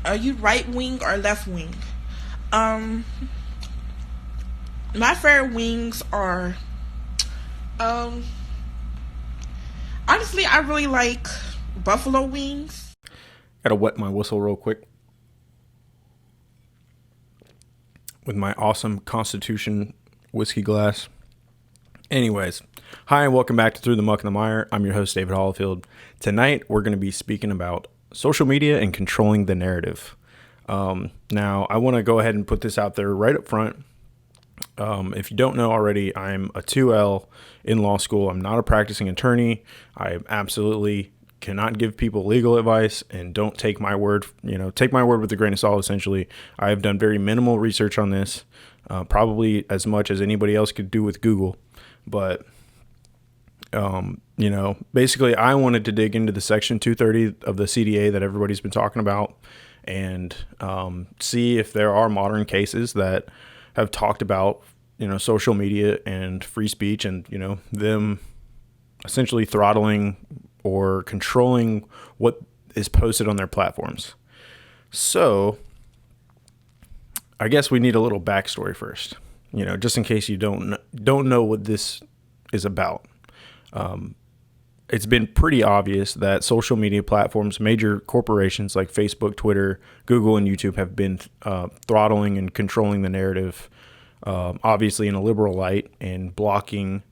Are you right wing or left wing? Um, my favorite wings are, um, honestly, I really like buffalo wings. Gotta wet my whistle real quick with my awesome Constitution whiskey glass. Anyways, hi and welcome back to Through the Muck and the Mire. I'm your host, David Hollifield. Tonight, we're going to be speaking about social media and controlling the narrative. Now, I want to go ahead and put this out there right up front. If you don't know already, I'm a 2L in law school. I'm not a practicing attorney. I absolutely cannot give people legal advice, and don't take my word, take my word with a grain of salt, essentially. I have done very minimal research on this, probably as much as anybody else could do with Google. But, basically I wanted to dig into the section 230 of the CDA that everybody's been talking about and see if there are modern cases that have talked about, social media and free speech and, them essentially throttling or controlling what is posted on their platforms. So I guess we need a little backstory first, just in case you don't know what this is about. It's been pretty obvious that social media platforms, major corporations like Facebook, Twitter, Google, and YouTube have been throttling and controlling the narrative, obviously in a liberal light, and blocking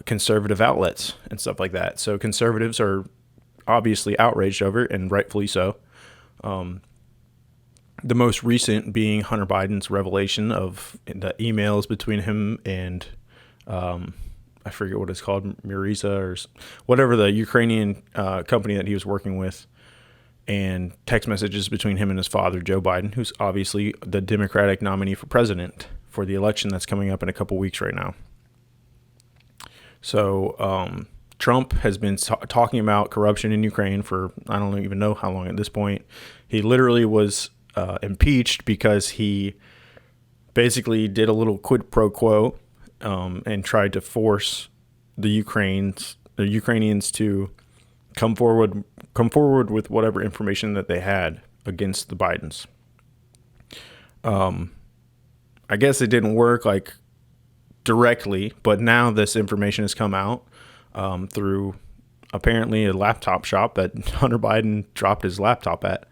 conservative outlets and stuff like that. So conservatives are obviously outraged over it, and rightfully so. The most recent being Hunter Biden's revelation of the emails between him and I forget what it's called, Murisa or whatever, the Ukrainian company that he was working with, and text messages between him and his father, Joe Biden, who's obviously the Democratic nominee for president for the election that's coming up in a couple weeks right now. So Trump has been talking about corruption in Ukraine for I don't even know how long at this point. He literally was impeached because he basically did a little quid pro quo and tried to force the Ukrainians to come forward with whatever information that they had against the Bidens. I guess it didn't work like directly, but now this information has come out through apparently a laptop shop that Hunter Biden dropped his laptop at.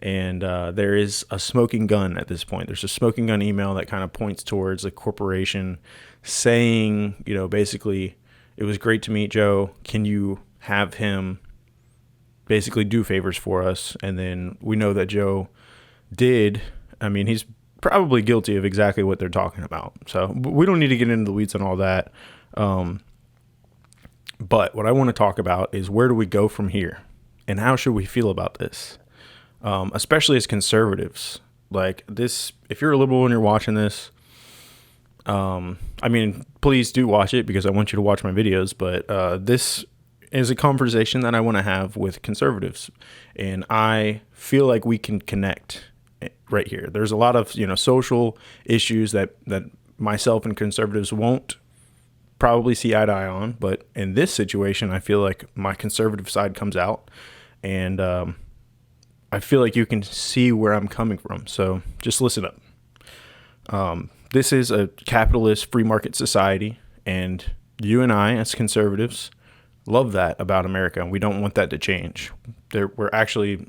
And there is a smoking gun at this point. There's a smoking gun email that kind of points towards a corporation saying, basically, it was great to meet Joe. Can you have him basically do favors for us? And then we know that Joe did. I mean, he's probably guilty of exactly what they're talking about. So we don't need to get into the weeds on all that. But what I want to talk about is where do we go from here? And how should we feel about this? Especially as conservatives, like this, if you're a liberal and you're watching this, please do watch it because I want you to watch my videos, but, this is a conversation that I want to have with conservatives, and I feel like we can connect right here. There's a lot of, social issues that myself and conservatives won't probably see eye to eye on, but in this situation, I feel like my conservative side comes out, and, I feel like you can see where I'm coming from. So just listen up. This is a capitalist free market society, and you and I as conservatives love that about America, and we don't want that to change. We're actually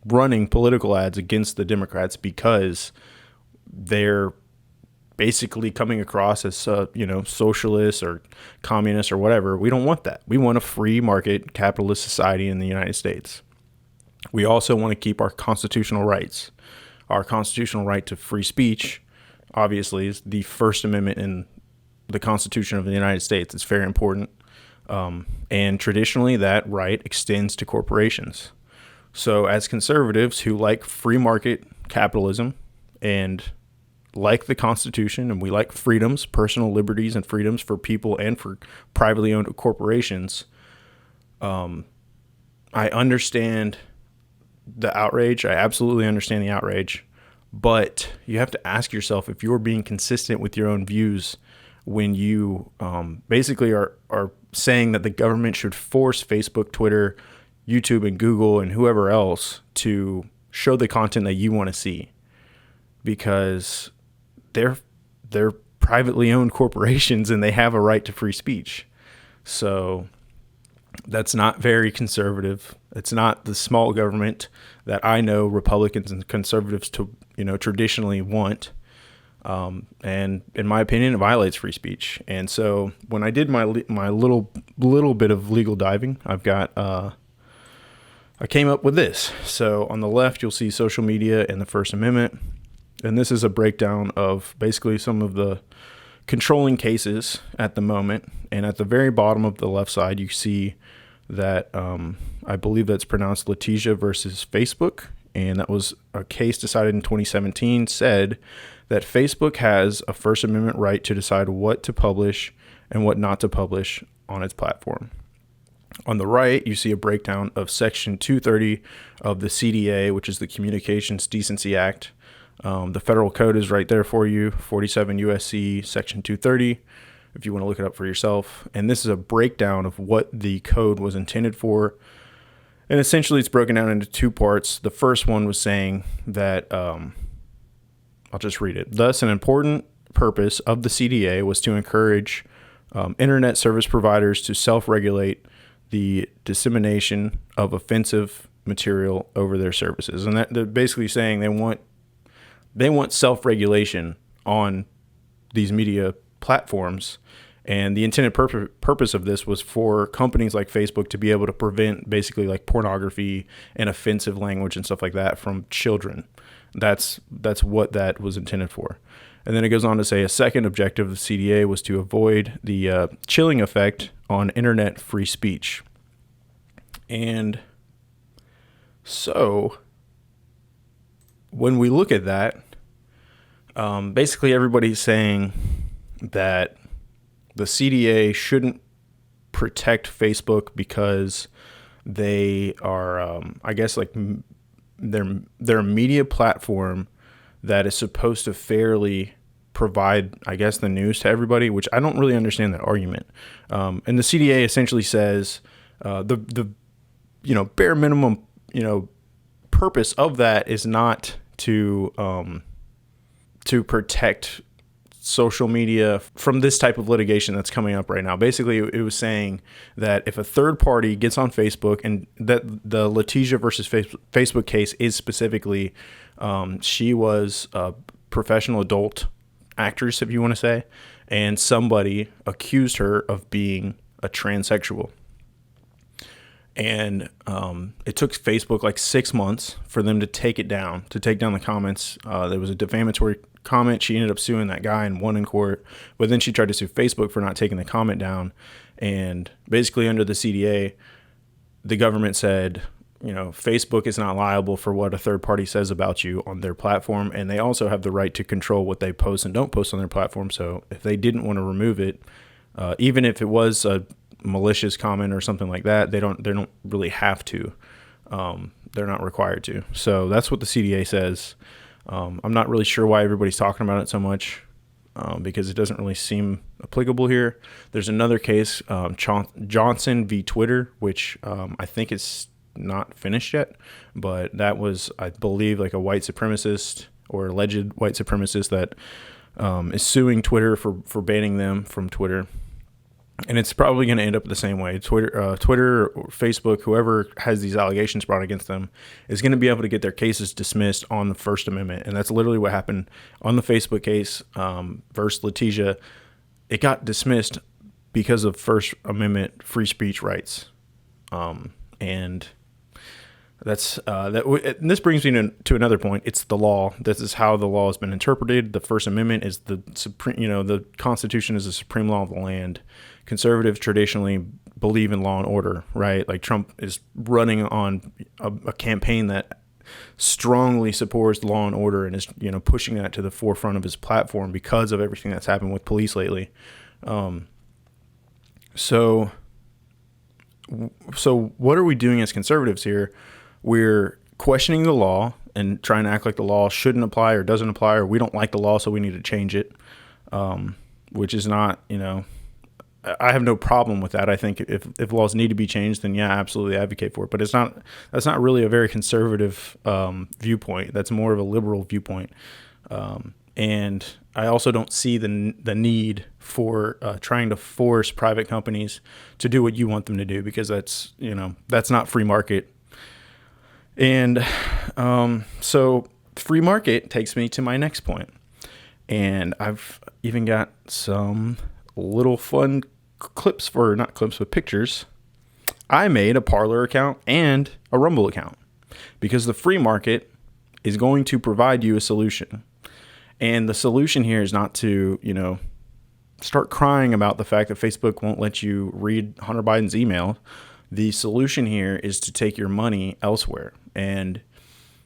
running political ads against the Democrats because they're basically coming across as, socialists or communists or whatever. We don't want that. We want a free market capitalist society in the United States. We also want to keep our constitutional rights. Our constitutional right to free speech, obviously, is the First Amendment in the Constitution of the United States. It's very important. And traditionally, that right extends to corporations. So as conservatives who like free market capitalism and like the Constitution, and we like freedoms, personal liberties and freedoms for people and for privately owned corporations, I understand the outrage. I absolutely understand the outrage, but you have to ask yourself if you're being consistent with your own views when you basically are saying that the government should force Facebook, Twitter, YouTube, and Google and whoever else to show the content that you want to see, because they're privately owned corporations and they have a right to free speech. So that's not very conservative. It's not the small government that I know Republicans and conservatives traditionally want. And in my opinion, it violates free speech. And so when I did my little bit of legal diving, I came up with this. So on the left, you'll see social media and the First Amendment. And this is a breakdown of basically some of the controlling cases at the moment. And at the very bottom of the left side, you see that I believe that's pronounced Letitia versus Facebook. And that was a case decided in 2017, said that Facebook has a First Amendment right to decide what to publish and what not to publish on its platform. On the right, you see a breakdown of Section 230 of the CDA, which is the Communications Decency Act. The federal code is right there for you, 47 U.S.C. Section 230, if you want to look it up for yourself. And this is a breakdown of what the code was intended for. And essentially, it's broken down into two parts. The first one was saying that, I'll just read it. Thus, an important purpose of the CDA was to encourage internet service providers to self-regulate the dissemination of offensive material over their services. And that they're basically saying they want self-regulation on these media platforms. And the intended purpose of this was for companies like Facebook to be able to prevent basically like pornography and offensive language and stuff like that from children. That's what that was intended for. And then it goes on to say a second objective of the CDA was to avoid the chilling effect on internet free speech. And so when we look at that, basically everybody's saying that the CDA shouldn't protect Facebook because they are, I guess, like they're a media platform that is supposed to fairly provide, I guess, the news to everybody, which I don't really understand that argument. And the CDA essentially says the bare minimum purpose of that is not to protect social media from this type of litigation that's coming up right now. Basically, it was saying that if a third party gets on Facebook, and that the Letitia versus Facebook case is specifically, she was a professional adult actress, if you want to say, and somebody accused her of being a transsexual. And it took Facebook like 6 months for them to take it down, to take down the comments. There was a defamatory comment. She ended up suing that guy and won in court. But then she tried to sue Facebook for not taking the comment down. And basically under the CDA, the government said, Facebook is not liable for what a third party says about you on their platform. And they also have the right to control what they post and don't post on their platform. So if they didn't want to remove it, even if it was a malicious comment or something like that, they don't really have to. They're not required to. So that's what the CDA says. I'm not really sure why everybody's talking about it so much, because it doesn't really seem applicable here. There's another case, Johnson v. Twitter, which I think is not finished yet, but that was, I believe, like a white supremacist or alleged white supremacist that is suing Twitter for banning them from Twitter. And it's probably going to end up the same way. Twitter or Facebook, whoever has these allegations brought against them, is going to be able to get their cases dismissed on the First Amendment. And that's literally what happened on the Facebook case versus Letitia. It got dismissed because of First Amendment free speech rights. And that's and this brings me to another point. It's the law. This is how the law has been interpreted. The First Amendment is the supreme. The Constitution is the supreme law of the land. Conservatives traditionally believe in law and order, right? Like Trump is running on a campaign that strongly supports law and order and is pushing that to the forefront of his platform because of everything that's happened with police lately. So what are we doing as conservatives here? We're questioning the law and trying to act like the law shouldn't apply or doesn't apply, or we don't like the law, so we need to change it, which is not, I have no problem with that. I think if laws need to be changed, then yeah, absolutely advocate for it. But that's not really a very conservative viewpoint. That's more of a liberal viewpoint. And I also don't see the need for trying to force private companies to do what you want them to do, because that's not free market. And so free market takes me to my next point. And I've even got some little fun not clips, but pictures. I made a Parler account and a Rumble account because the free market is going to provide you a solution. And the solution here is not to, start crying about the fact that Facebook won't let you read Hunter Biden's email. The solution here is to take your money elsewhere. And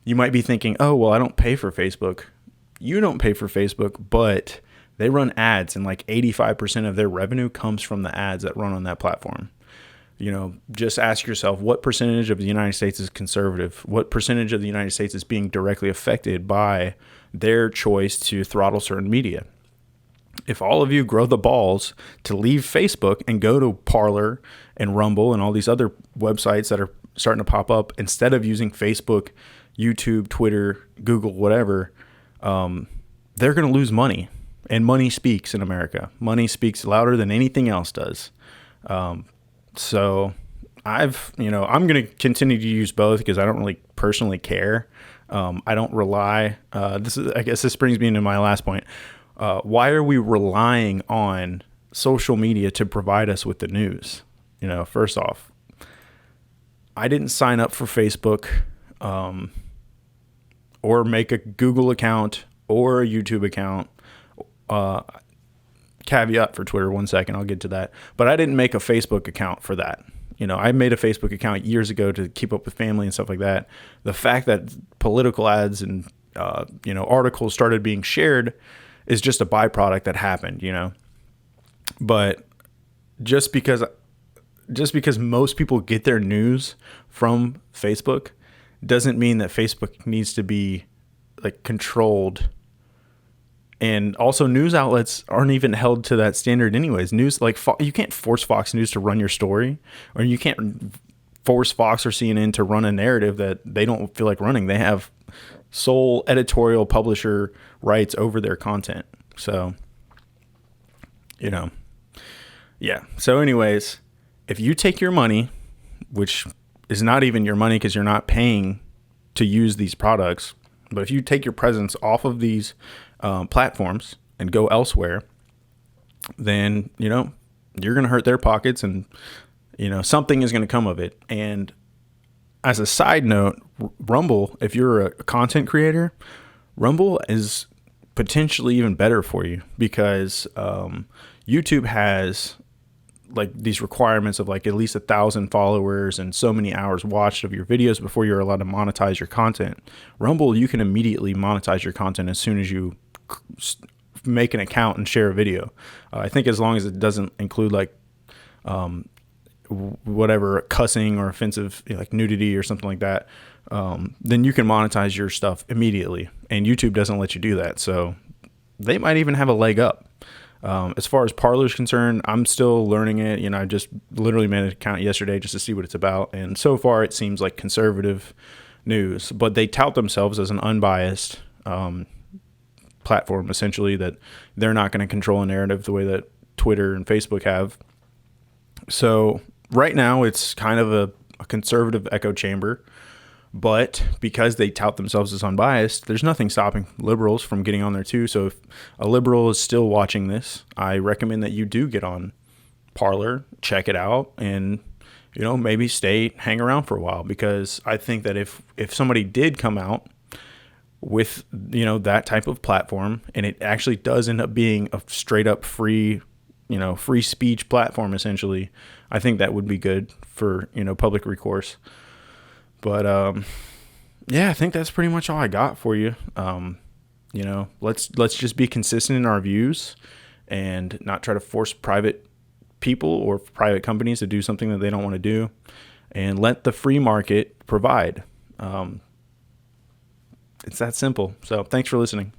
you might be thinking, oh, well, I don't pay for Facebook. You don't pay for Facebook, but they run ads, and like 85% of their revenue comes from the ads that run on that platform. Just ask yourself, what percentage of the United States is conservative? What percentage of the United States is being directly affected by their choice to throttle certain media? If all of you grow the balls to leave Facebook and go to Parler and Rumble and all these other websites that are starting to pop up, instead of using Facebook, YouTube, Twitter, Google, whatever, they're going to lose money. And money speaks in America. Money speaks louder than anything else does. So I'm going to continue to use both because I don't really personally care. I don't rely. I guess this brings me into my last point. Why are we relying on social media to provide us with the news? First off, I didn't sign up for Facebook, or make a Google account or a YouTube account. Caveat for Twitter, 1 second, I'll get to that. But I didn't make a Facebook account for that. I made a Facebook account years ago to keep up with family and stuff like that. The fact that political ads and articles started being shared is just a byproduct that happened. But just because most people get their news from Facebook doesn't mean that Facebook needs to be like controlled. And also, news outlets aren't even held to that standard anyways. News, like you can't force Fox News to run your story, or you can't force Fox or CNN to run a narrative that they don't feel like running. They have sole editorial publisher rights over their content. So, yeah. So anyways, if you take your money, which is not even your money because you're not paying to use these products, but if you take your presence off of these platforms and go elsewhere, then, you're going to hurt their pockets, and, something is going to come of it. And as a side note, Rumble, if you're a content creator, Rumble is potentially even better for you because YouTube has like these requirements of like at least 1,000 followers and so many hours watched of your videos before you're allowed to monetize your content. Rumble, you can immediately monetize your content as soon as you make an account and share a video. I think as long as it doesn't include like whatever cussing or offensive, like nudity or something like that, then you can monetize your stuff immediately. And YouTube doesn't let you do that. So they might even have a leg up. As far as Parler is concerned, I'm still learning it. I just literally made an account yesterday just to see what it's about. And so far it seems like conservative news, but they tout themselves as an unbiased platform, essentially, that they're not going to control a narrative the way that Twitter and Facebook have. So right now it's kind of a conservative echo chamber, but because they tout themselves as unbiased, there's nothing stopping liberals from getting on there too. So if a liberal is still watching this, I recommend that you do get on Parler, check it out, and maybe hang around for a while, because I think that if somebody did come out with that type of platform, and it actually does end up being a straight up free speech platform, essentially, I think that would be good for public recourse. But yeah, I think that's pretty much all I got for you. Let's just be consistent in our views and not try to force private people or private companies to do something that they don't want to do, and let the free market provide. It's that simple. So thanks for listening.